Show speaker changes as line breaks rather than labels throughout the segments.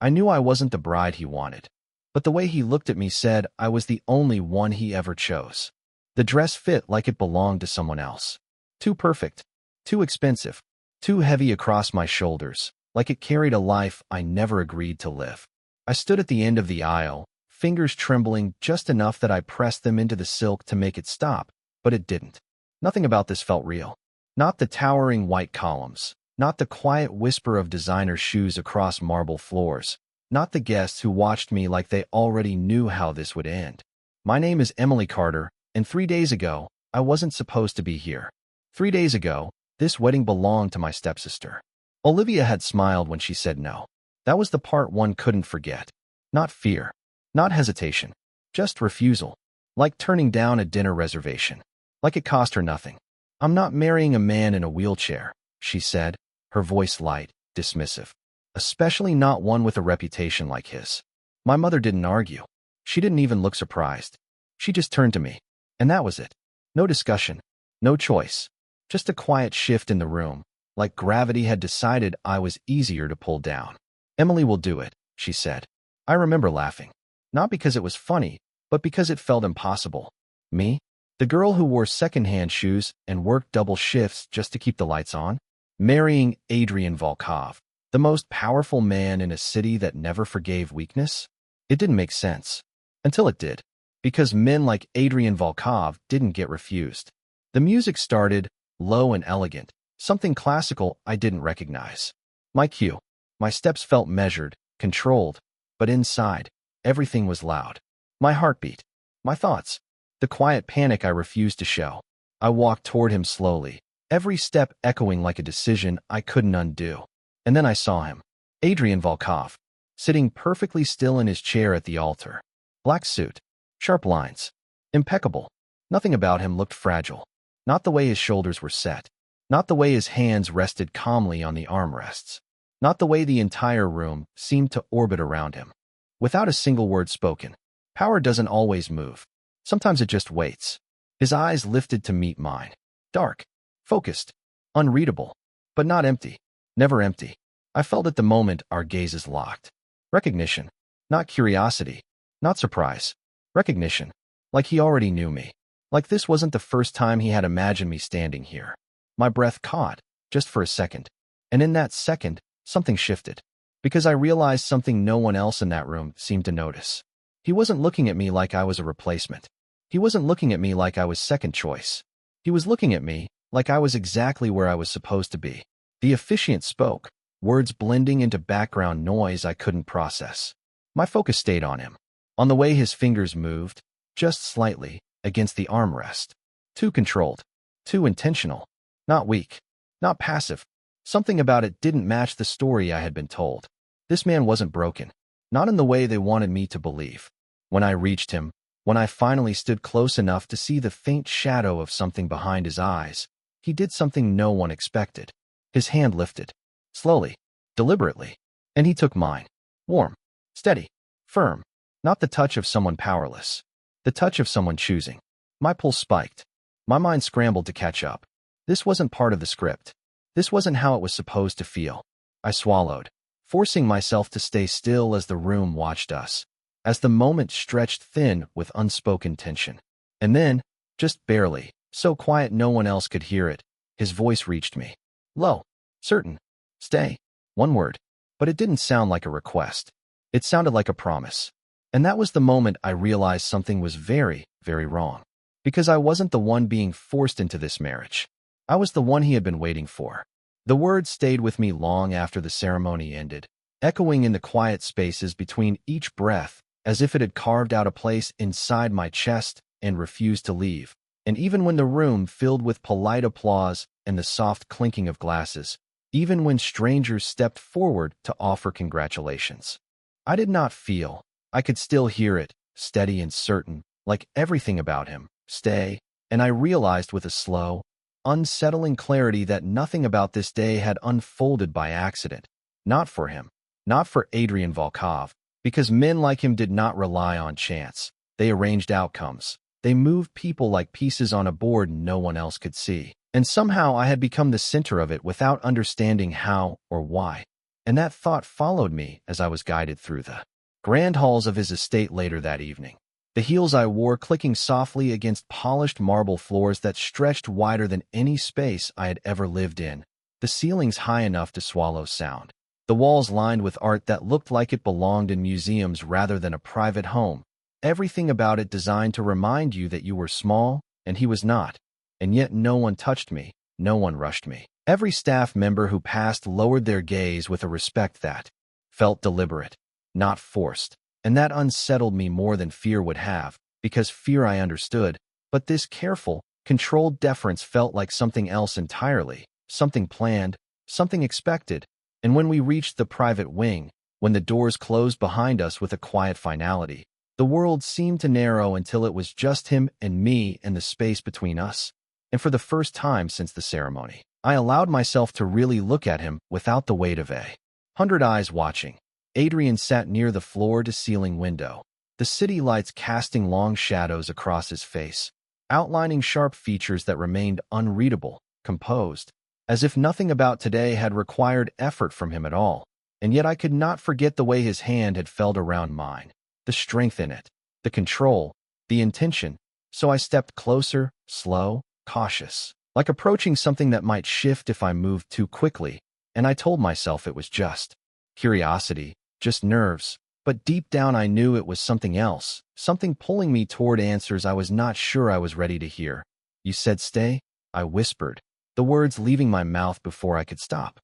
I knew I wasn't the bride he wanted, but the way he looked at me said I was the only one he ever chose. The dress fit like it belonged to someone else. Too perfect, too expensive, too heavy across my shoulders, like it carried a life I never agreed to live. I stood at the end of the aisle, fingers trembling just enough that I pressed them into the silk to make it stop, but it didn't. Nothing about this felt real. Not the towering white columns, not the quiet whisper of designer shoes across marble floors, not the guests who watched me like they already knew how this would end. My name is Emily Carter, and 3 days ago, I wasn't supposed to be here. 3 days ago, this wedding belonged to my stepsister. Olivia had smiled when she said no. That was the part one couldn't forget. Not fear, not hesitation, just refusal. Like turning down a dinner reservation. Like it cost her nothing. I'm not marrying a man in a wheelchair, she said, her voice light, dismissive. Especially not one with a reputation like his. My mother didn't argue. She didn't even look surprised. She just turned to me. And that was it. No discussion. No choice. Just a quiet shift in the room, like gravity had decided I was easier to pull down. Emily will do it, she said. I remember laughing. Not because it was funny, but because it felt impossible. Me? The girl who wore secondhand shoes and worked double shifts just to keep the lights on? Marrying Adrian Volkov, the most powerful man in a city that never forgave weakness? It didn't make sense. Until it did. Because men like Adrian Volkov didn't get refused. The music started, low and elegant, something classical I didn't recognize. My cue. My steps felt measured, controlled, but inside, everything was loud. My heartbeat. My thoughts. The quiet panic I refused to show. I walked toward him slowly, every step echoing like a decision I couldn't undo. And then I saw him. Adrian Volkov, sitting perfectly still in his chair at the altar. Black suit. Sharp lines. Impeccable. Nothing about him looked fragile. Not the way his shoulders were set. Not the way his hands rested calmly on the armrests. Not the way the entire room seemed to orbit around him. Without a single word spoken. Power doesn't always move. Sometimes it just waits. His eyes lifted to meet mine. Dark. Focused. Unreadable. But not empty. Never empty. I felt at the moment our gazes locked. Recognition. Not curiosity. Not surprise. Recognition. Like he already knew me. Like this wasn't the first time he had imagined me standing here. My breath caught, just for a second. And in that second, something shifted. Because I realized something no one else in that room seemed to notice. He wasn't looking at me like I was a replacement. He wasn't looking at me like I was second choice. He was looking at me like I was exactly where I was supposed to be. The officiant spoke, words blending into background noise I couldn't process. My focus stayed on him. On the way his fingers moved, just slightly, against the armrest. Too controlled. Too intentional. Not weak. Not passive. Something about it didn't match the story I had been told. This man wasn't broken. Not in the way they wanted me to believe. When I reached him, when I finally stood close enough to see the faint shadow of something behind his eyes, he did something no one expected. His hand lifted. Slowly. Deliberately. And he took mine. Warm. Steady. Firm. Not the touch of someone powerless. The touch of someone choosing. My pulse spiked. My mind scrambled to catch up. This wasn't part of the script. This wasn't how it was supposed to feel. I swallowed, forcing myself to stay still as the room watched us, as the moment stretched thin with unspoken tension. And then, just barely, so quiet no one else could hear it, his voice reached me. Low. Certain. Stay. One word. But it didn't sound like a request. It sounded like a promise. And that was the moment I realized something was very, very wrong. Because I wasn't the one being forced into this marriage. I was the one he had been waiting for. The words stayed with me long after the ceremony ended, echoing in the quiet spaces between each breath, as if it had carved out a place inside my chest and refused to leave. And even when the room filled with polite applause and the soft clinking of glasses, even when strangers stepped forward to offer congratulations, I did not feel. I could still hear it, steady and certain, like everything about him. Stay. And I realized with a slow, unsettling clarity that nothing about this day had unfolded by accident. Not for him. Not for Adrian Volkov. Because men like him did not rely on chance. They arranged outcomes. They moved people like pieces on a board no one else could see. And somehow I had become the center of it without understanding how or why. And that thought followed me as I was guided through the grand halls of his estate later that evening. The heels I wore clicking softly against polished marble floors that stretched wider than any space I had ever lived in, the ceilings high enough to swallow sound. The walls lined with art that looked like it belonged in museums rather than a private home. Everything about it designed to remind you that you were small, and he was not. And yet no one touched me, no one rushed me. Every staff member who passed lowered their gaze with a respect that felt deliberate, not forced. And that unsettled me more than fear would have, because fear I understood, but this careful, controlled deference felt like something else entirely, something planned, something expected. And when we reached the private wing, when the doors closed behind us with a quiet finality, the world seemed to narrow until it was just him and me and the space between us. And for the first time since the ceremony, I allowed myself to really look at him without the weight of 100 eyes watching. Adrian sat near the floor-to-ceiling window, the city lights casting long shadows across his face, outlining sharp features that remained unreadable, composed, as if nothing about today had required effort from him at all. And yet I could not forget the way his hand had felt around mine, the strength in it, the control, the intention. So I stepped closer, slow, cautious, like approaching something that might shift if I moved too quickly, and I told myself it was just curiosity, just nerves, but deep down I knew it was something else, something pulling me toward answers I was not sure I was ready to hear. "You said stay?" I whispered, the words leaving my mouth before I could stop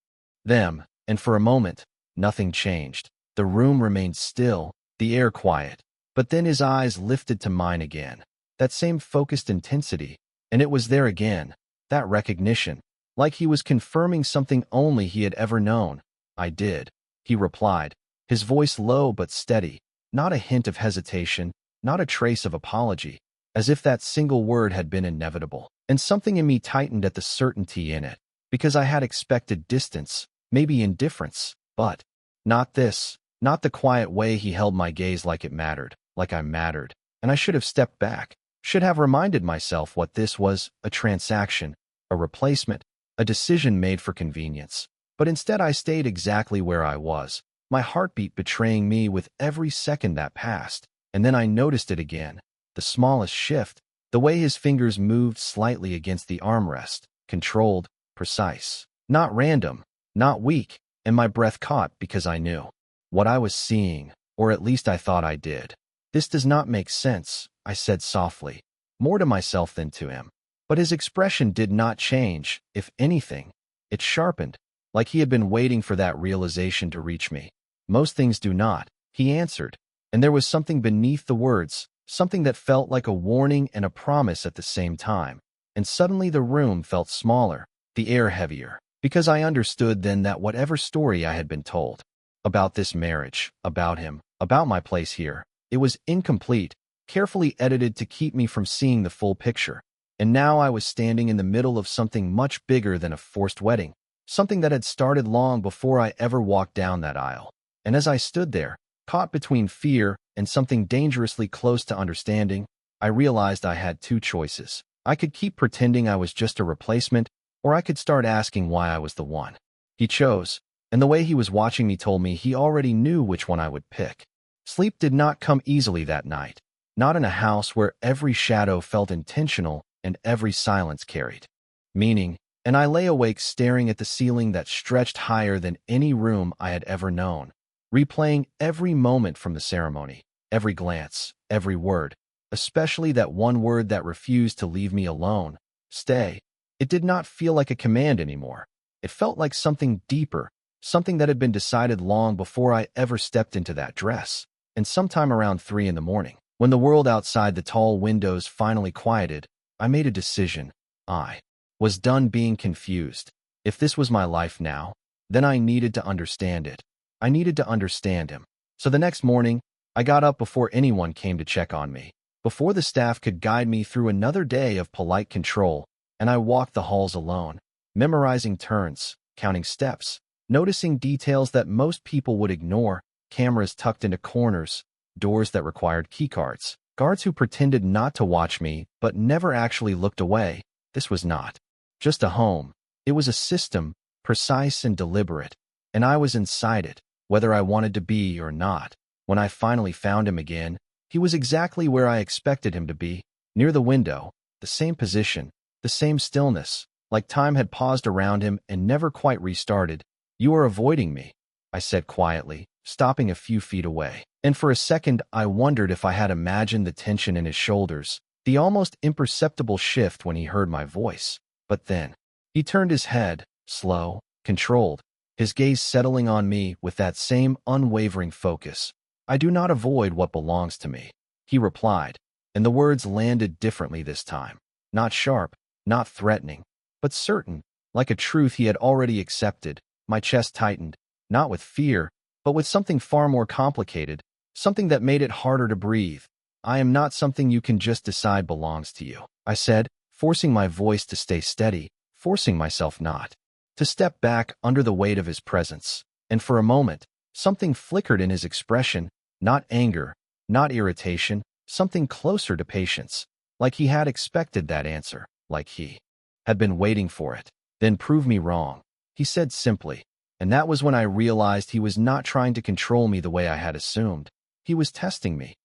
them, and for a moment, nothing changed. The room remained still, the air quiet, but then his eyes lifted to mine again, that same focused intensity, and it was there again, that recognition, like he was confirming something only he had ever known. "I did," he replied, his voice low but steady, not a hint of hesitation, not a trace of apology, as if that single word had been inevitable. And something in me tightened at the certainty in it, because I had expected distance, maybe indifference, but not this, not the quiet way he held my gaze like it mattered, like I mattered, and I should have stepped back, should have reminded myself what this was, a transaction, a replacement, a decision made for convenience. But instead I stayed exactly where I was, my heartbeat betraying me with every second that passed. And then I noticed it again, the smallest shift, the way his fingers moved slightly against the armrest, controlled, precise, not random, not weak, and my breath caught because I knew what I was seeing, or at least I thought I did. "This does not make sense," I said softly, more to myself than to him. But his expression did not change. If anything, it sharpened, like he had been waiting for that realization to reach me. "Most things do not," he answered, and there was something beneath the words, something that felt like a warning and a promise at the same time. And suddenly the room felt smaller, the air heavier, because I understood then that whatever story I had been told about this marriage, about him, about my place here, it was incomplete, carefully edited to keep me from seeing the full picture. And now I was standing in the middle of something much bigger than a forced wedding, something that had started long before I ever walked down that aisle. And as I stood there, caught between fear and something dangerously close to understanding, I realized I had two choices. I could keep pretending I was just a replacement, or I could start asking why I was the one. He chose, and the way he was watching me told me he already knew which one I would pick. Sleep did not come easily that night, not in a house where every shadow felt intentional and every silence carried meaning, and I lay awake staring at the ceiling that stretched higher than any room I had ever known, replaying every moment from the ceremony, every glance, every word, especially that one word that refused to leave me alone, stay. It did not feel like a command anymore. It felt like something deeper, something that had been decided long before I ever stepped into that dress. And sometime around 3 in the morning, when the world outside the tall windows finally quieted, I made a decision. I was done being confused. If this was my life now, then I needed to understand it. I needed to understand him. So the next morning, I got up before anyone came to check on me, before the staff could guide me through another day of polite control, and I walked the halls alone, memorizing turns, counting steps, noticing details that most people would ignore, cameras tucked into corners, doors that required keycards, guards who pretended not to watch me but never actually looked away. This was not just a home. It was a system, precise and deliberate, and I was inside it, whether I wanted to be or not. When I finally found him again, he was exactly where I expected him to be, near the window, the same position, the same stillness, like time had paused around him and never quite restarted. "You are avoiding me," I said quietly, stopping a few feet away. And for a second, I wondered if I had imagined the tension in his shoulders, the almost imperceptible shift when he heard my voice. But then, he turned his head, slow, controlled, his gaze settling on me with that same unwavering focus. "I do not avoid what belongs to me," he replied, and the words landed differently this time. Not sharp, not threatening, but certain, like a truth he had already accepted. My chest tightened, not with fear, but with something far more complicated, something that made it harder to breathe. "I am not something you can just decide belongs to you," I said, forcing my voice to stay steady, forcing myself not to step back under the weight of his presence. And for a moment, something flickered in his expression, not anger, not irritation, something closer to patience, like he had expected that answer, like he had been waiting for it. "Then prove me wrong," he said simply. And that was when I realized he was not trying to control me the way I had assumed. He was testing me,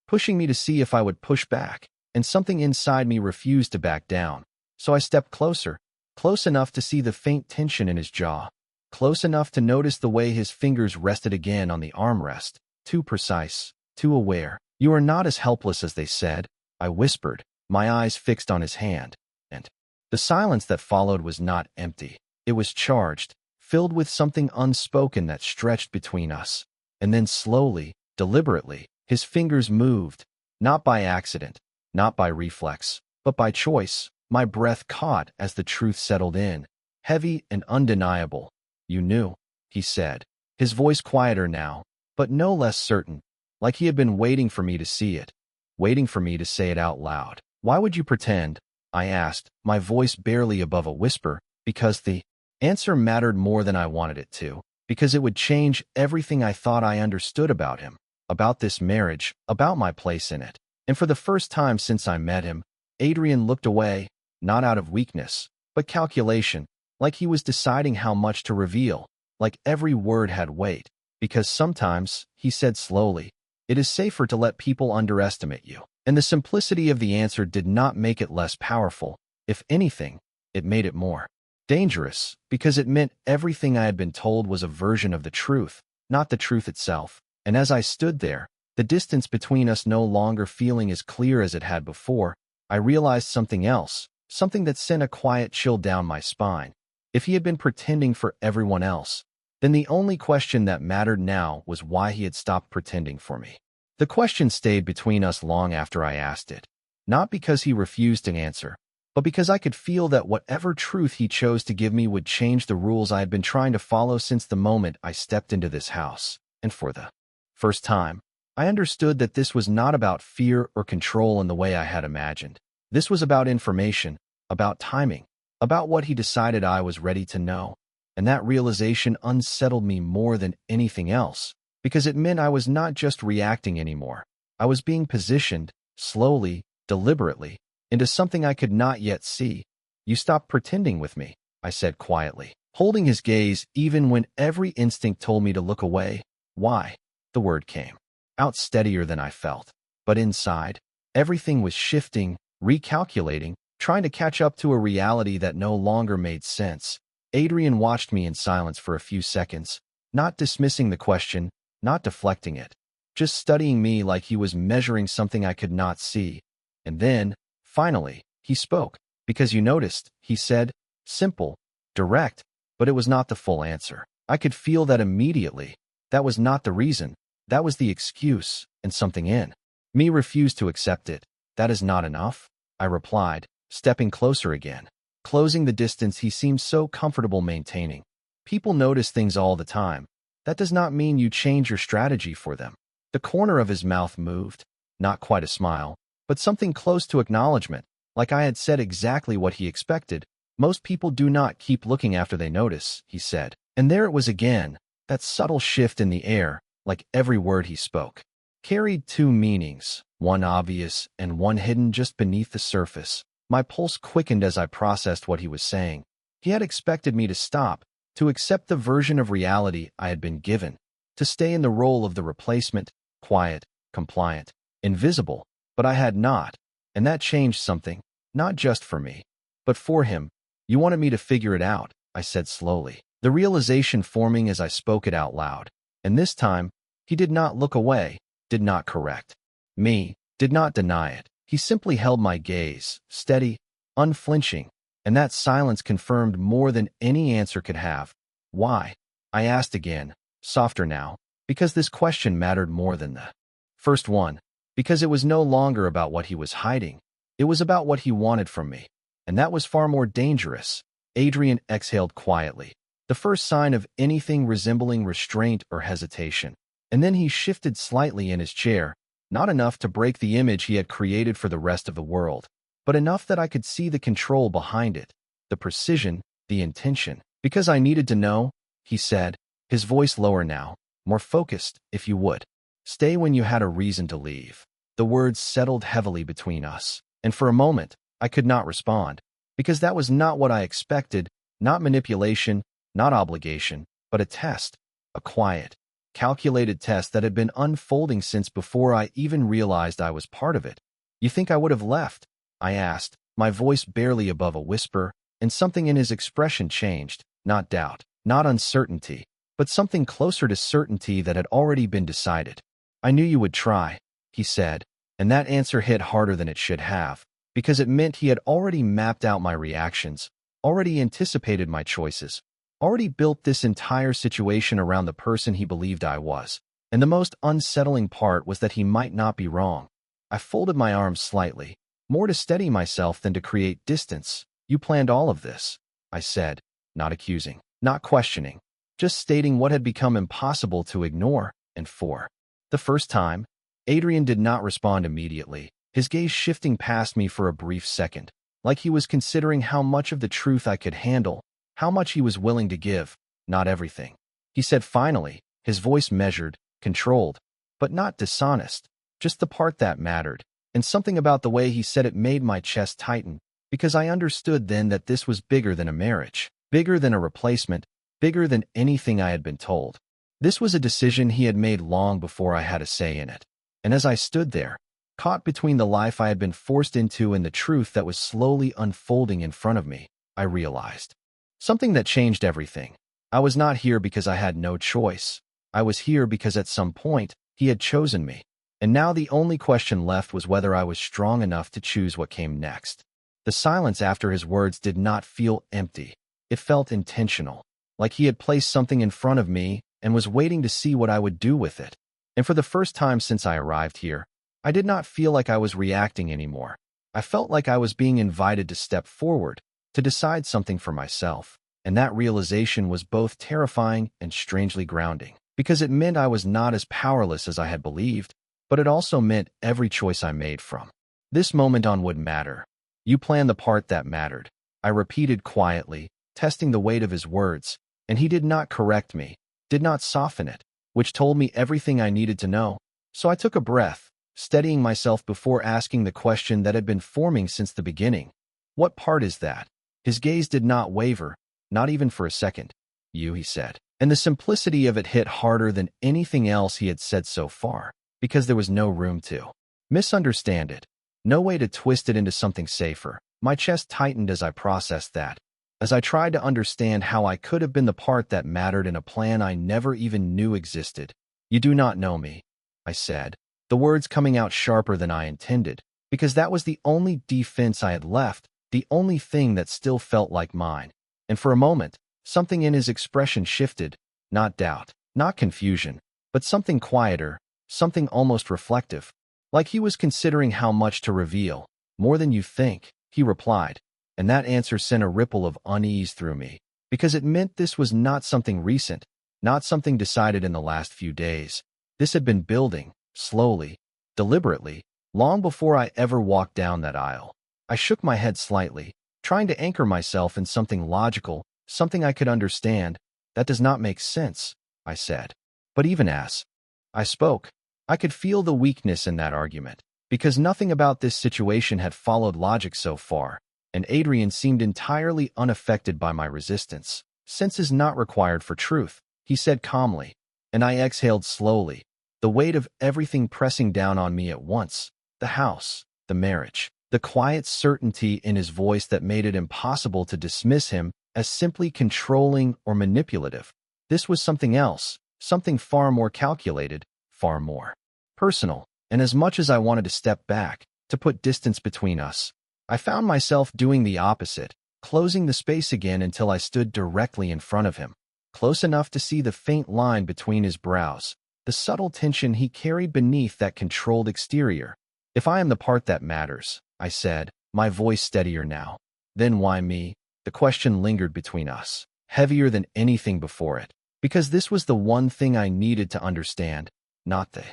pushing me to see if I would push back, and something inside me refused to back down. So I stepped closer, close enough to see the faint tension in his jaw, close enough to notice the way his fingers rested again on the armrest, too precise, too aware. "You are not as helpless as they said," I whispered, my eyes fixed on his hand. And the silence that followed was not empty. It was charged, filled with something unspoken that stretched between us. And then slowly, deliberately, his fingers moved, not by accident, not by reflex, but by choice. My breath caught as the truth settled in, heavy and undeniable. "You knew," he said, his voice quieter now, but no less certain, like he had been waiting for me to see it, waiting for me to say it out loud. "Why would you pretend?" I asked, my voice barely above a whisper, because the answer mattered more than I wanted it to, because it would change everything I thought I understood about him, about this marriage, about my place in it. And for the first time since I met him, Adrian looked away, not out of weakness, but calculation, like he was deciding how much to reveal, like every word had weight. "Because sometimes," he said slowly, "it is safer to let people underestimate you." And the simplicity of the answer did not make it less powerful. If anything, it made it more dangerous, because it meant everything I had been told was a version of the truth, not the truth itself. And as I stood there, the distance between us no longer feeling as clear as it had before, I realized something else, something that sent a quiet chill down my spine. If he had been pretending for everyone else, then the only question that mattered now was why he had stopped pretending for me. The question stayed between us long after I asked it, not because he refused to answer, but because I could feel that whatever truth he chose to give me would change the rules I had been trying to follow since the moment I stepped into this house. And for the first time, I understood that this was not about fear or control in the way I had imagined. This was about information, about timing, about what he decided I was ready to know. And that realization unsettled me more than anything else, because it meant I was not just reacting anymore. I was being positioned, slowly, deliberately, into something I could not yet see. "You stopped pretending with me," I said quietly, holding his gaze even when every instinct told me to look away. "Why?" The word came, out steadier than I felt. But inside, everything was shifting, recalculating, trying to catch up to a reality that no longer made sense. Adrian watched me in silence for a few seconds, not dismissing the question, not deflecting it, just studying me like he was measuring something I could not see. And then, finally, he spoke. "Because you noticed," he said, simple, direct, but it was not the full answer. I could feel that immediately. That was not the reason. That was the excuse, and something in me refused to accept it. "That is not enough," I replied, stepping closer again, closing the distance he seemed so comfortable maintaining. "People notice things all the time. That does not mean you change your strategy for them." The corner of his mouth moved, not quite a smile, but something close to acknowledgement, like I had said exactly what he expected. "Most people do not keep looking after they notice," he said. And there it was again, that subtle shift in the air, like every word he spoke carried two meanings, one obvious and one hidden just beneath the surface. My pulse quickened as I processed what he was saying. He had expected me to stop, to accept the version of reality I had been given, to stay in the role of the replacement, quiet, compliant, invisible, but I had not, and that changed something, not just for me, but for him. You wanted me to figure it out, I said slowly, the realization forming as I spoke it out loud. And this time, he did not look away, did not correct me, did not deny it. He simply held my gaze, steady, unflinching, and that silence confirmed more than any answer could have. Why? I asked again, softer now, because this question mattered more than the first one, because it was no longer about what he was hiding. It was about what he wanted from me, and that was far more dangerous. Adrian exhaled quietly, the first sign of anything resembling restraint or hesitation, and then he shifted slightly in his chair, not enough to break the image he had created for the rest of the world, but enough that I could see the control behind it, the precision, the intention. Because I needed to know, he said, his voice lower now, more focused, if you would. Stay when you had a reason to leave. The words settled heavily between us, and for a moment, I could not respond, because that was not what I expected, not manipulation, not obligation, but a test, a quiet, calculated test that had been unfolding since before I even realized I was part of it. You think I would have left? I asked, my voice barely above a whisper, and something in his expression changed, not doubt, not uncertainty, but something closer to certainty that had already been decided. I knew you would try, he said, and that answer hit harder than it should have, because it meant he had already mapped out my reactions, already anticipated my choices, already built this entire situation around the person he believed I was. And the most unsettling part was that he might not be wrong. I folded my arms slightly, more to steady myself than to create distance. You planned all of this, I said, not accusing, not questioning, just stating what had become impossible to ignore. And for the first time, Adrian did not respond immediately, his gaze shifting past me for a brief second, like he was considering how much of the truth I could handle, how much he was willing to give, not everything. He said finally, his voice measured, controlled, but not dishonest, just the part that mattered, and something about the way he said it made my chest tighten, because I understood then that this was bigger than a marriage, bigger than a replacement, bigger than anything I had been told. This was a decision he had made long before I had a say in it. And as I stood there, caught between the life I had been forced into and the truth that was slowly unfolding in front of me, I realized something that changed everything. I was not here because I had no choice. I was here because at some point, he had chosen me. And now the only question left was whether I was strong enough to choose what came next. The silence after his words did not feel empty. It felt intentional, like he had placed something in front of me and was waiting to see what I would do with it. And for the first time since I arrived here, I did not feel like I was reacting anymore. I felt like I was being invited to step forward, to decide something for myself. And that realization was both terrifying and strangely grounding, because it meant I was not as powerless as I had believed, but it also meant every choice I made from this moment on would matter. You planned the part that mattered, I repeated quietly, testing the weight of his words, and he did not correct me, did not soften it, which told me everything I needed to know. So I took a breath, steadying myself before asking the question that had been forming since the beginning. What part is that? His gaze did not waver, not even for a second. You, he said. And the simplicity of it hit harder than anything else he had said so far, because there was no room to misunderstand it, no way to twist it into something safer. My chest tightened as I processed that, as I tried to understand how I could have been the part that mattered in a plan I never even knew existed. You do not know me, I said, the words coming out sharper than I intended, because that was the only defense I had left, the only thing that still felt like mine. And for a moment, something in his expression shifted, not doubt, not confusion, but something quieter, something almost reflective, like he was considering how much to reveal. More than you think, he replied, and that answer sent a ripple of unease through me, because it meant this was not something recent, not something decided in the last few days. This had been building, slowly, deliberately, long before I ever walked down that aisle. I shook my head slightly, trying to anchor myself in something logical, something I could understand. That does not make sense, I said. But even as I spoke, I could feel the weakness in that argument, because nothing about this situation had followed logic so far, and Adrian seemed entirely unaffected by my resistance. Sense is not required for truth, he said calmly, and I exhaled slowly, the weight of everything pressing down on me at once. The house, the marriage, the quiet certainty in his voice that made it impossible to dismiss him as simply controlling or manipulative. This was something else, something far more calculated, far more personal, and as much as I wanted to step back, to put distance between us, I found myself doing the opposite, closing the space again until I stood directly in front of him, close enough to see the faint line between his brows, the subtle tension he carried beneath that controlled exterior. If I am the part that matters, I said, my voice steadier now, then why me? The question lingered between us, heavier than anything before it, because this was the one thing I needed to understand, not the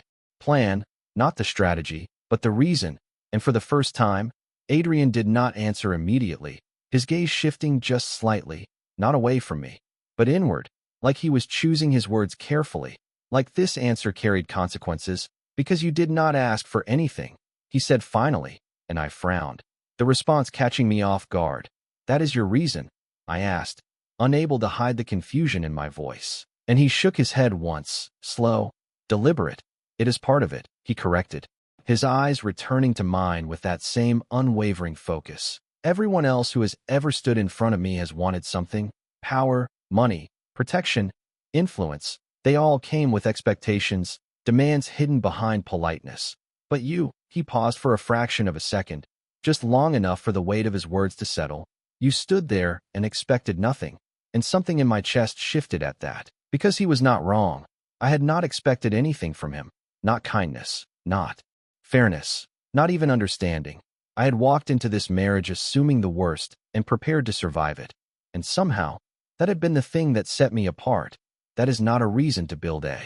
plan, not the strategy, but the reason. And for the first time, Adrian did not answer immediately, his gaze shifting just slightly, not away from me, but inward, like he was choosing his words carefully, like this answer carried consequences, because you did not ask for anything, he said finally, and I frowned, the response catching me off guard. That is your reason? I asked, unable to hide the confusion in my voice. And he shook his head once, slow, deliberate. It is part of it, he corrected, his eyes returning to mine with that same unwavering focus. Everyone else who has ever stood in front of me has wanted something: power, money, protection, influence. They all came with expectations, demands hidden behind politeness. But you, he paused for a fraction of a second, just long enough for the weight of his words to settle. You stood there and expected nothing, and something in my chest shifted at that. Because he was not wrong. I had not expected anything from him, not kindness, not fairness, not even understanding. I had walked into this marriage assuming the worst and prepared to survive it. And somehow, that had been the thing that set me apart. That is not a reason to build a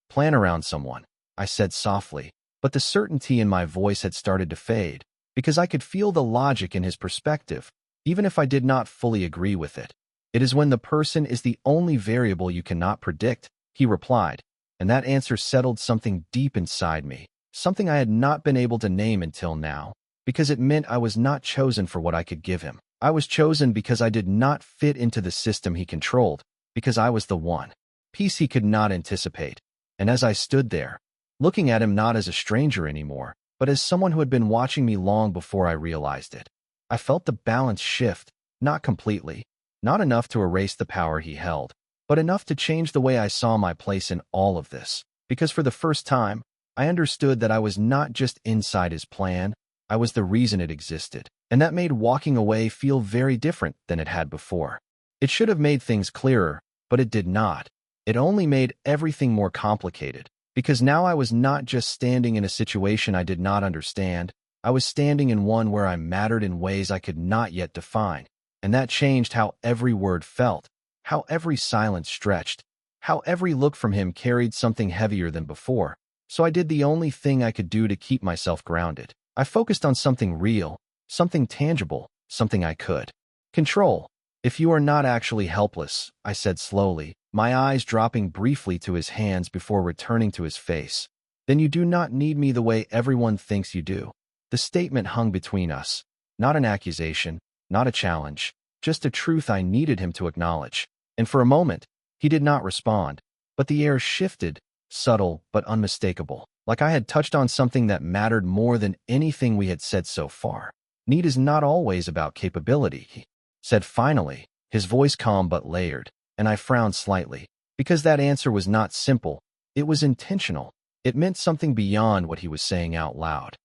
plan around someone, I said softly, but the certainty in my voice had started to fade, because I could feel the logic in his perspective, even if I did not fully agree with it. It is when the person is the only variable you cannot predict, he replied, and that answer settled something deep inside me, something I had not been able to name until now, because it meant I was not chosen for what I could give him. I was chosen because I did not fit into the system he controlled, because I was the one piece he could not anticipate. And as I stood there, looking at him not as a stranger anymore, but as someone who had been watching me long before I realized it, I felt the balance shift, not completely, not enough to erase the power he held, but enough to change the way I saw my place in all of this, because for the first time, I understood that I was not just inside his plan, I was the reason it existed, and that made walking away feel very different than it had before. It should have made things clearer, but it did not. It only made everything more complicated, because now I was not just standing in a situation I did not understand, I was standing in one where I mattered in ways I could not yet define. And that changed how every word felt, how every silence stretched, how every look from him carried something heavier than before. So I did the only thing I could do to keep myself grounded. I focused on something real, something tangible, something I could control. If you are not actually helpless, I said slowly, my eyes dropping briefly to his hands before returning to his face, then you do not need me the way everyone thinks you do. The statement hung between us, not an accusation, not a challenge, just a truth I needed him to acknowledge. And for a moment, he did not respond, but the air shifted, subtle but unmistakable, like I had touched on something that mattered more than anything we had said so far. Need is not always about capability, he said finally, his voice calm but layered, and I frowned slightly, because that answer was not simple, it was intentional. It meant something beyond what he was saying out loud.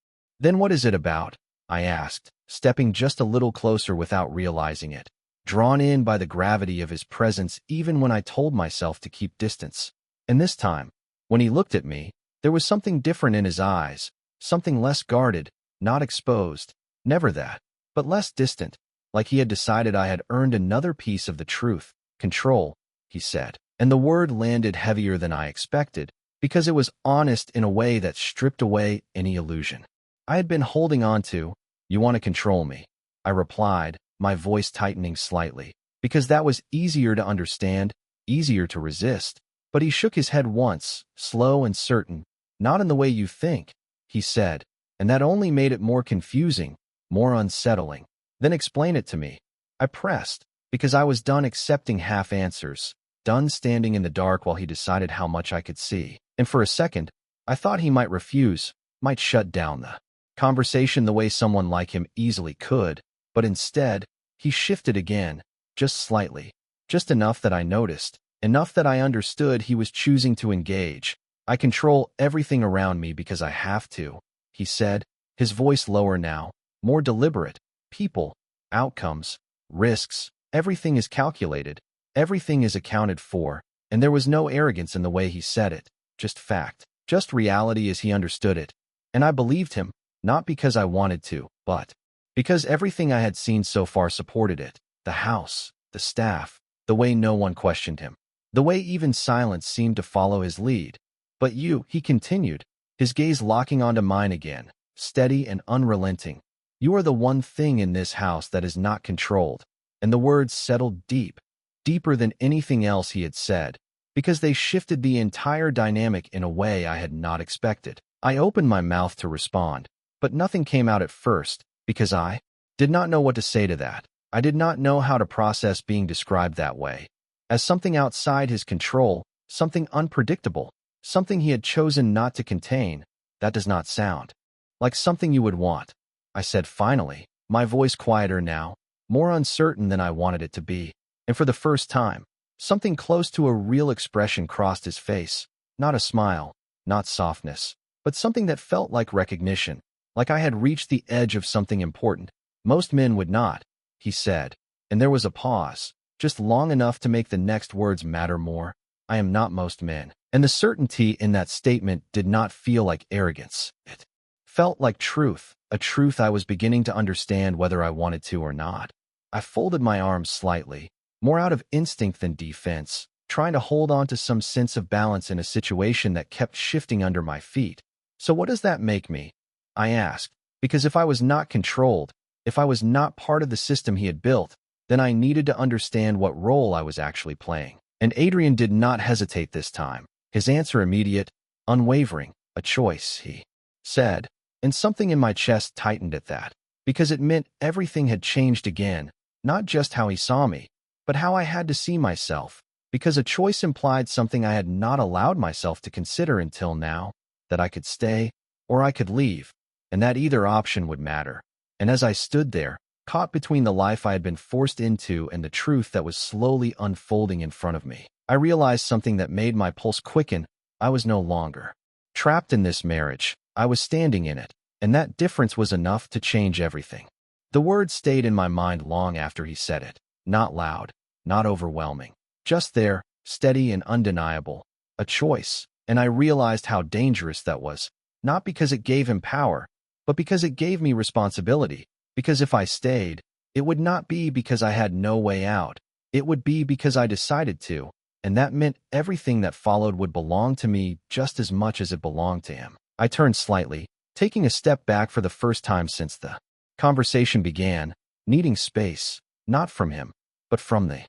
Then what is it about? I asked, stepping just a little closer without realizing it, drawn in by the gravity of his presence even when I told myself to keep distance. And this time, when he looked at me, there was something different in his eyes, something less guarded, not exposed, never that, but less distant, like he had decided I had earned another piece of the truth. Control, he said, and the word landed heavier than I expected, because it was honest in a way that stripped away any illusion I had been holding on to. You want to control me, I replied, my voice tightening slightly, because that was easier to understand, easier to resist. But he shook his head once, slow and certain. Not in the way you think, he said, and that only made it more confusing, more unsettling. Then explain it to me. I pressed, Because I was done accepting half answers, done standing in the dark while he decided how much I could see. And for a second, I thought he might refuse, might shut down the conversation the way someone like him easily could, but instead, he shifted again, just slightly, just enough that I noticed, enough that I understood he was choosing to engage. I control everything around me because I have to, he said, his voice lower now, more deliberate. People, outcomes, risks, everything is calculated, everything is accounted for, and there was no arrogance in the way he said it, just fact, just reality as he understood it. And I believed him, not because I wanted to, but because everything I had seen so far supported it. The house, the staff, the way no one questioned him, the way even silence seemed to follow his lead. But you, he continued, his gaze locking onto mine again, steady and unrelenting. You are the one thing in this house that is not controlled. And the words settled deep, deeper than anything else he had said, because they shifted the entire dynamic in a way I had not expected. I opened my mouth to respond, but nothing came out at first, because I did not know what to say to that. I did not know how to process being described that way, as something outside his control, something unpredictable, something he had chosen not to contain. That does not sound like something you would want, I said finally, my voice quieter now, more uncertain than I wanted it to be. And for the first time, something close to a real expression crossed his face, not a smile, not softness, but something that felt like recognition, like I had reached the edge of something important. Most men would not, he said, and there was a pause, just long enough to make the next words matter more. I am not most men. And the certainty in that statement did not feel like arrogance. It felt like truth, a truth I was beginning to understand whether I wanted to or not. I folded my arms slightly, more out of instinct than defense, trying to hold on to some sense of balance in a situation that kept shifting under my feet. So what does that make me? I asked, because if I was not controlled, if I was not part of the system he had built, then I needed to understand what role I was actually playing. And Adrian did not hesitate this time. His answer immediate, unwavering, a choice, he said, and something in my chest tightened at that, because it meant everything had changed again, not just how he saw me, but how I had to see myself, because a choice implied something I had not allowed myself to consider until now, that I could stay or I could leave, and that either option would matter. And as I stood there, caught between the life I had been forced into and the truth that was slowly unfolding in front of me, I realized something that made my pulse quicken. I was no longer trapped in this marriage. I was standing in it, and that difference was enough to change everything. The word stayed in my mind long after he said it, not loud, not overwhelming, just there, steady and undeniable, a choice, and I realized how dangerous that was, not because it gave him power, but because it gave me responsibility, because if I stayed, it would not be because I had no way out, it would be because I decided to, and that meant everything that followed would belong to me just as much as it belonged to him. I turned slightly, taking a step back for the first time since the conversation began, needing space, not from him, but from the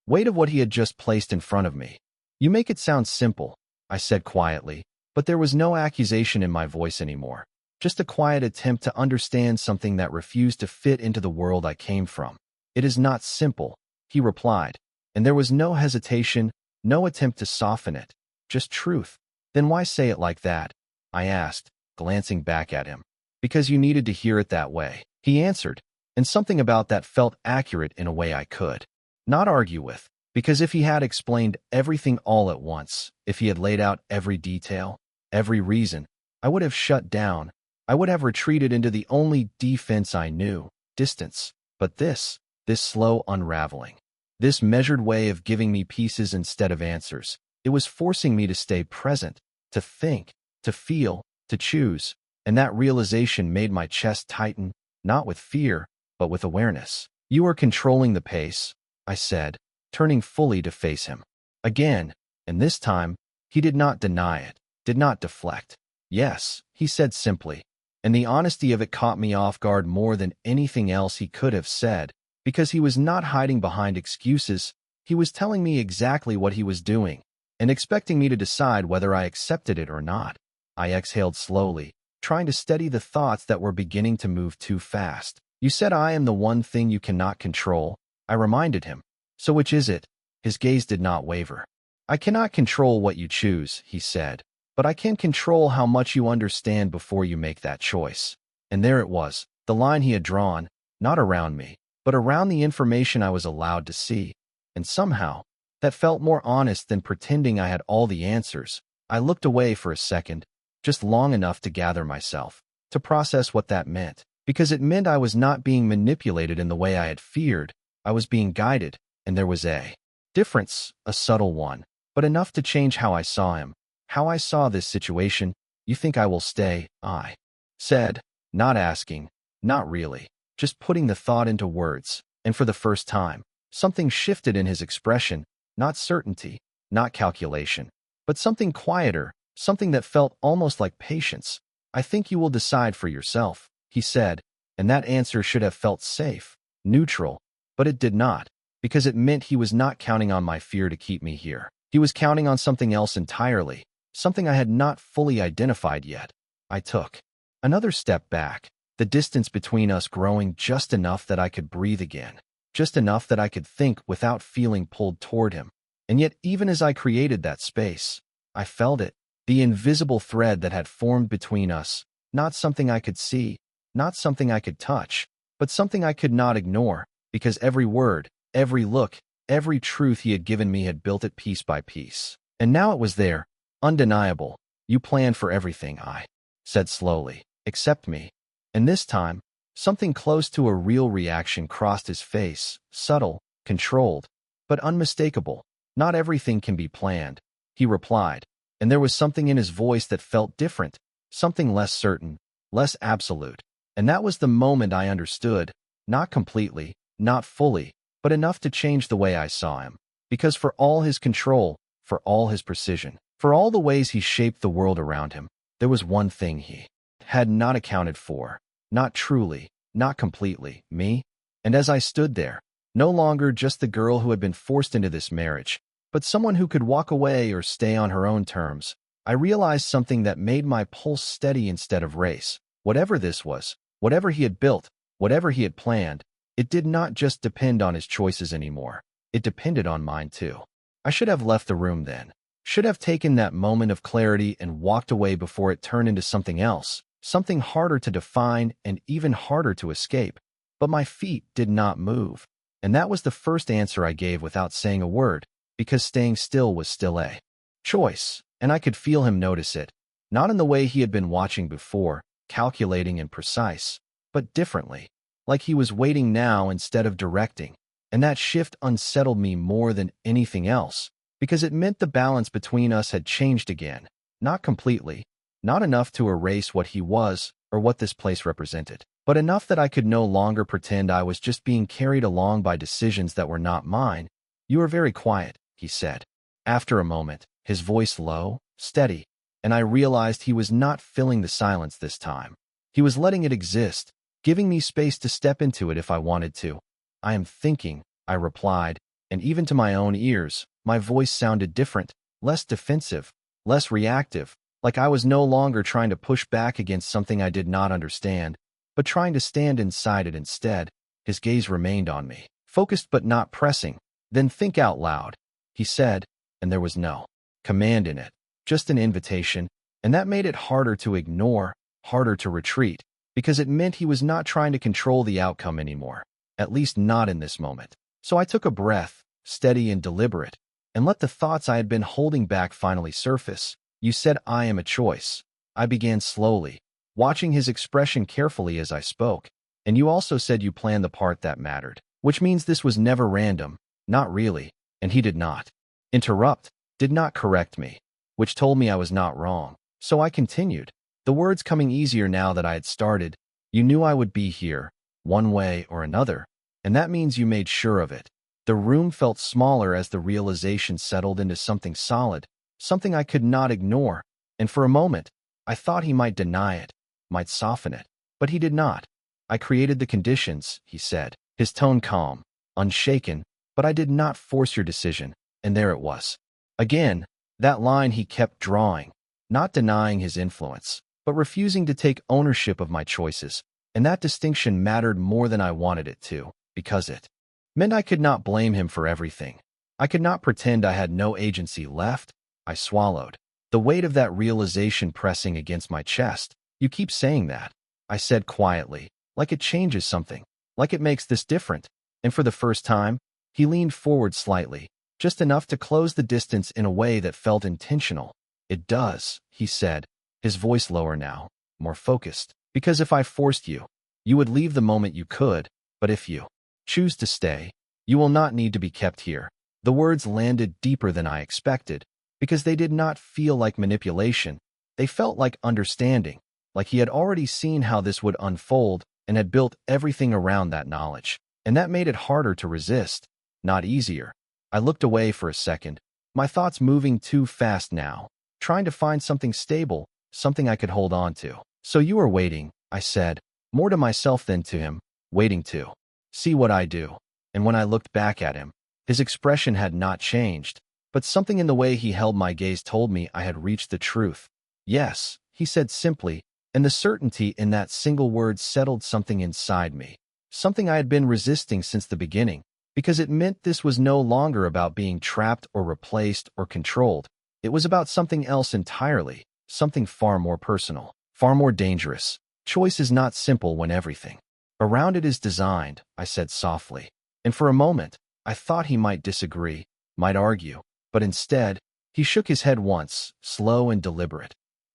weight of what he had just placed in front of me. You make it sound simple, I said quietly, but there was no accusation in my voice anymore, just a quiet attempt to understand something that refused to fit into the world I came from. It is not simple, he replied, and there was no hesitation, no attempt to soften it, just truth. Then why say it like that? I asked, glancing back at him. Because you needed to hear it that way, he answered, and something about that felt accurate in a way I could not argue with. Because if he had explained everything all at once, if he had laid out every detail, every reason, I would have shut down. I would have retreated into the only defense I knew, distance. But this slow unraveling, this measured way of giving me pieces instead of answers, it was forcing me to stay present, to think, to feel, to choose, and that realization made my chest tighten, not with fear, but with awareness. You are controlling the pace, I said, turning fully to face him. Again, and this time, he did not deny it, did not deflect. Yes, he said simply, and the honesty of it caught me off guard more than anything else he could have said, because he was not hiding behind excuses, he was telling me exactly what he was doing, and expecting me to decide whether I accepted it or not. I exhaled slowly, trying to steady the thoughts that were beginning to move too fast. You said I am the one thing you cannot control, I reminded him, So which is it? His gaze did not waver. I cannot control what you choose, he said, but I can control how much you understand before you make that choice. And there it was, the line he had drawn, not around me, but around the information I was allowed to see. And somehow, that felt more honest than pretending I had all the answers. I looked away for a second, just long enough to gather myself, to process what that meant. Because it meant I was not being manipulated in the way I had feared. I was being guided, and there was a difference, a subtle one, but enough to change how I saw him, how I saw this situation. You think I will stay? I said, not asking, not really, just putting the thought into words. And for the first time, something shifted in his expression, not certainty, not calculation, but something quieter, something that felt almost like patience. I think you will decide for yourself, he said, and that answer should have felt safe, neutral, but it did not, because it meant he was not counting on my fear to keep me here. He was counting on something else entirely, something I had not fully identified yet. I took another step back, the distance between us growing just enough that I could breathe again, just enough that I could think without feeling pulled toward him. And yet, even as I created that space, I felt it, the invisible thread that had formed between us, not something I could see, not something I could touch, but something I could not ignore, because every word, every look, every truth he had given me had built it piece by piece. And now it was there, undeniable. You planned for everything, I said slowly, except me. And this time, something close to a real reaction crossed his face, subtle, controlled, but unmistakable. Not everything can be planned, he replied, and there was something in his voice that felt different, something less certain, less absolute. And that was the moment I understood, not completely, not fully, but enough to change the way I saw him. Because for all his control, for all his precision, for all the ways he shaped the world around him, there was one thing he had not accounted for, not truly, not completely, me. And as I stood there, no longer just the girl who had been forced into this marriage, but someone who could walk away or stay on her own terms, I realized something that made my pulse steady instead of race. Whatever this was, whatever he had built, whatever he had planned, it did not just depend on his choices anymore. It depended on mine too. I should have left the room then. Should have taken that moment of clarity and walked away before it turned into something else, something harder to define and even harder to escape. But my feet did not move. And that was the first answer I gave without saying a word, because staying still was still a choice, and I could feel him notice it, not in the way he had been watching before, calculating and precise, but differently, like he was waiting now instead of directing. And that shift unsettled me more than anything else, because it meant the balance between us had changed again, not completely, not enough to erase what he was or what this place represented, but enough that I could no longer pretend I was just being carried along by decisions that were not mine. You are very quiet, he said. After a moment, his voice low, steady, and I realized he was not filling the silence this time. He was letting it exist, giving me space to step into it if I wanted to. I am thinking, I replied, and even to my own ears, my voice sounded different, less defensive, less reactive, like I was no longer trying to push back against something I did not understand, but trying to stand inside it instead. His gaze remained on me, focused but not pressing. Then think out loud, he said, and there was no command in it, just an invitation, and that made it harder to ignore, harder to retreat, because it meant he was not trying to control the outcome anymore, at least not in this moment. So I took a breath, steady and deliberate, and let the thoughts I had been holding back finally surface. You said I am a choice. I began slowly, watching his expression carefully as I spoke, and you also said you planned the part that mattered, which means this was never random, not really, and he did not interrupt, did not correct me, which told me I was not wrong. So I continued, the words coming easier now that I had started. You knew I would be here, one way or another, and that means you made sure of it. The room felt smaller as the realization settled into something solid, something I could not ignore, and for a moment, I thought he might deny it, might soften it, but he did not. I created the conditions, he said, his tone calm, unshaken, but I did not force your decision, and there it was. Again, that line he kept drawing, not denying his influence, but refusing to take ownership of my choices, and that distinction mattered more than I wanted it to, because it meant I could not blame him for everything. I could not pretend I had no agency left. I swallowed, the weight of that realization pressing against my chest. You keep saying that, I said quietly, like it changes something, like it makes this different. And for the first time, he leaned forward slightly, just enough to close the distance in a way that felt intentional. It does, he said, his voice lower now, more focused. Because if I forced you, you would leave the moment you could, but if you choose to stay, you will not need to be kept here. The words landed deeper than I expected, because they did not feel like manipulation. They felt like understanding, like he had already seen how this would unfold and had built everything around that knowledge. And that made it harder to resist, not easier. I looked away for a second, my thoughts moving too fast now, trying to find something stable, something I could hold on to. So you are waiting, I said, more to myself than to him, waiting to see what I do. And when I looked back at him, his expression had not changed, but something in the way he held my gaze told me I had reached the truth. Yes, he said simply, and the certainty in that single word settled something inside me, something I had been resisting since the beginning, because it meant this was no longer about being trapped or replaced or controlled. It was about something else entirely, something far more personal, far more dangerous. Choice is not simple when everything around it is designed, I said softly. And for a moment, I thought he might disagree, might argue, but instead, he shook his head once, slow and deliberate.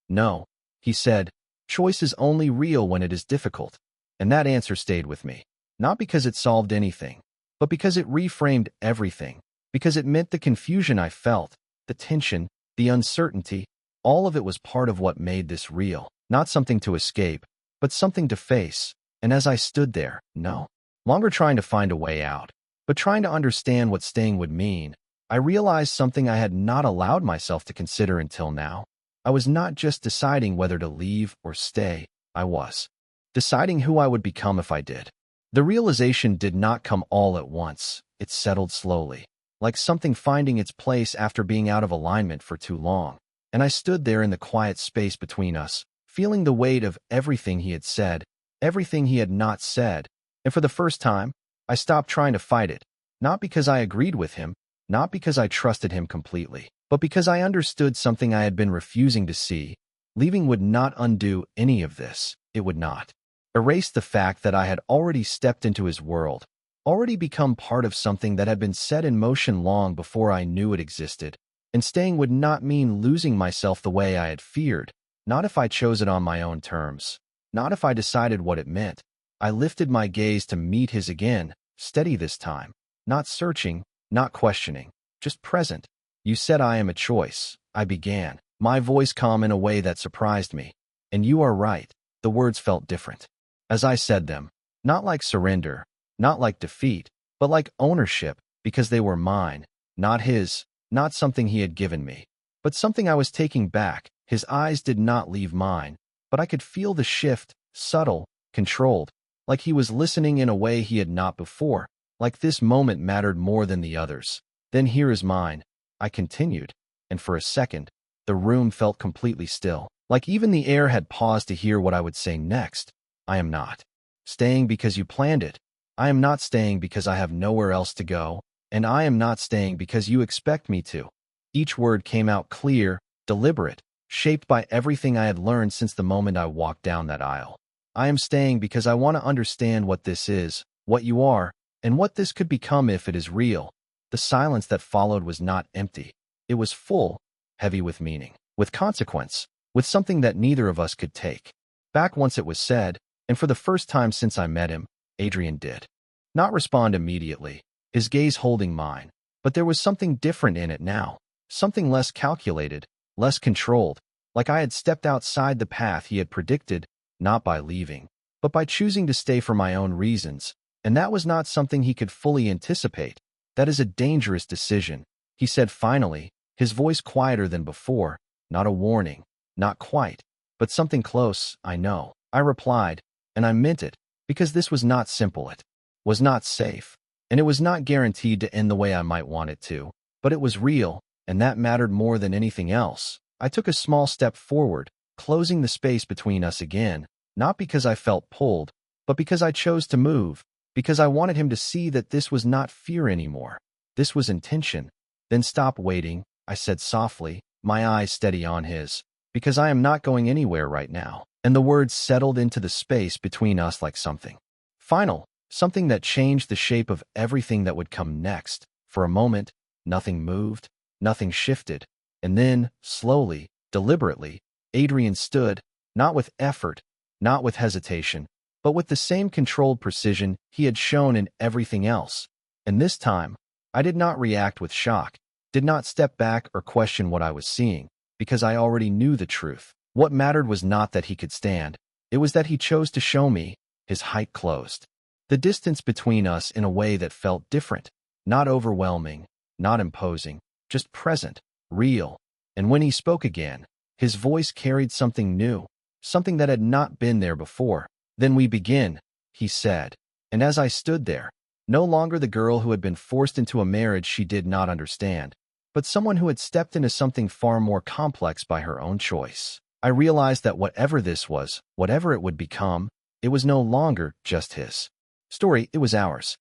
No, he said, choice is only real when it is difficult. And that answer stayed with me, not because it solved anything, but because it reframed everything, because it meant the confusion I felt, the tension, the uncertainty, all of it was part of what made this real, not something to escape, but something to face. And as I stood there, no longer trying to find a way out, but trying to understand what staying would mean, I realized something I had not allowed myself to consider until now. I was not just deciding whether to leave or stay, I was deciding who I would become if I did. The realization did not come all at once. It settled slowly, like something finding its place after being out of alignment for too long. And I stood there in the quiet space between us, feeling the weight of everything he had said, everything he had not said. And for the first time, I stopped trying to fight it, not because I agreed with him, not because I trusted him completely, but because I understood something I had been refusing to see. Leaving would not undo any of this. It would not erase the fact that I had already stepped into his world, already become part of something that had been set in motion long before I knew it existed. And staying would not mean losing myself the way I had feared, not if I chose it on my own terms, not if I decided what it meant. I lifted my gaze to meet his again, steady this time, not searching, not questioning, just present. You said I am a choice, I began, my voice calm in a way that surprised me. And you are right, the words felt different as I said them, not like surrender, not like defeat, but like ownership, because they were mine, not his, not something he had given me, but something I was taking back. His eyes did not leave mine, but I could feel the shift, subtle, controlled, like he was listening in a way he had not before, like this moment mattered more than the others. Then here is mine, I continued, and for a second, the room felt completely still, like even the air had paused to hear what I would say next. I am not staying because you planned it. I am not staying because I have nowhere else to go, and I am not staying because you expect me to. Each word came out clear, deliberate, shaped by everything I had learned since the moment I walked down that aisle. I am staying because I want to understand what this is, what you are, and what this could become if it is real. The silence that followed was not empty. It was full, heavy with meaning, with consequence, with something that neither of us could take back once it was said. And for the first time since I met him, Adrian did not respond immediately, his gaze holding mine. But there was something different in it now, something less calculated, less controlled, like I had stepped outside the path he had predicted, not by leaving, but by choosing to stay for my own reasons. And that was not something he could fully anticipate. That is a dangerous decision, he said finally, his voice quieter than before. Not a warning, not quite, but something close, I know, I replied, and I meant it, because this was not simple. It was not safe, and it was not guaranteed to end the way I might want it to, but it was real, and that mattered more than anything else. I took a small step forward, closing the space between us again, not because I felt pulled, but because I chose to move, because I wanted him to see that this was not fear anymore. This was intention. Then stop waiting, I said softly, my eyes steady on his, because I am not going anywhere right now. And the words settled into the space between us like something final, something that changed the shape of everything that would come next. For a moment, nothing moved, nothing shifted, and then, slowly, deliberately, Adrian stood, not with effort, not with hesitation, but with the same controlled precision he had shown in everything else. And this time, I did not react with shock, did not step back or question what I was seeing, because I already knew the truth. What mattered was not that he could stand, it was that he chose to show me. His height closed the distance between us in a way that felt different, not overwhelming, not imposing, just present, real. And when he spoke again, his voice carried something new, something that had not been there before. Then we begin, he said. And as I stood there, no longer the girl who had been forced into a marriage she did not understand, but someone who had stepped into something far more complex by her own choice, I realized that whatever this was, whatever it would become, it was no longer just his story, it was ours.